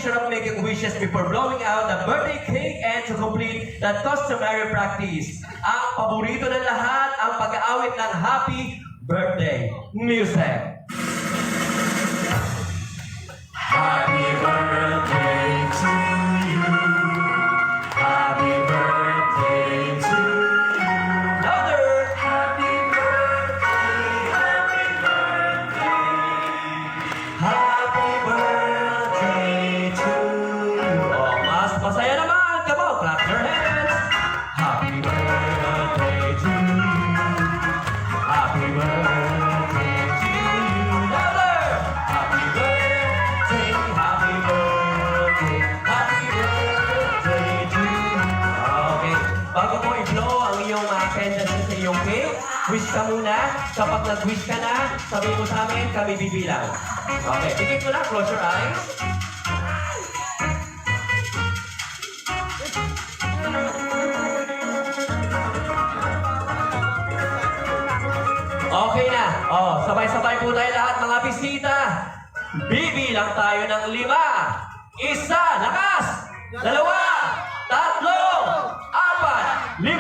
tradition of making wishes before blowing out the birthday cake and to complete that customary practice. Ang paborito ng lahat, ang pag-aawit ng happy birthday music. Happy birthday to you. Happy birthday to you. Louder! Happy birthday, happy birthday. Happy birthday to you. Oh, mas masaya naman. Come on, clap your hands. Happy birthday to you. Happy birthday to you. Louder! Happy birthday, happy birthday, happy birthday to you. Okay, bago mo i-blow ang iyong candles sa iyong cake, wish ka muna. Kapag nag-wish ka na, sabihin mo sa amin, kami bibilang. Okay, tigit mo lang, close your eyes. Okay na. Oh, sabay-sabay po tayo lahat mga bisita. Bibilang tayo ng 5. 1, lakas! 2, 3, 4, 5.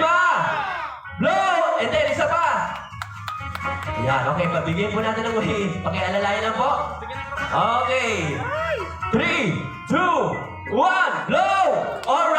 Blow! And then, isa pa. Yan, okay. Pabigyan po natin ng way. Pakialalayan lang po. Okay. 3, 2, 1, blow! Alright.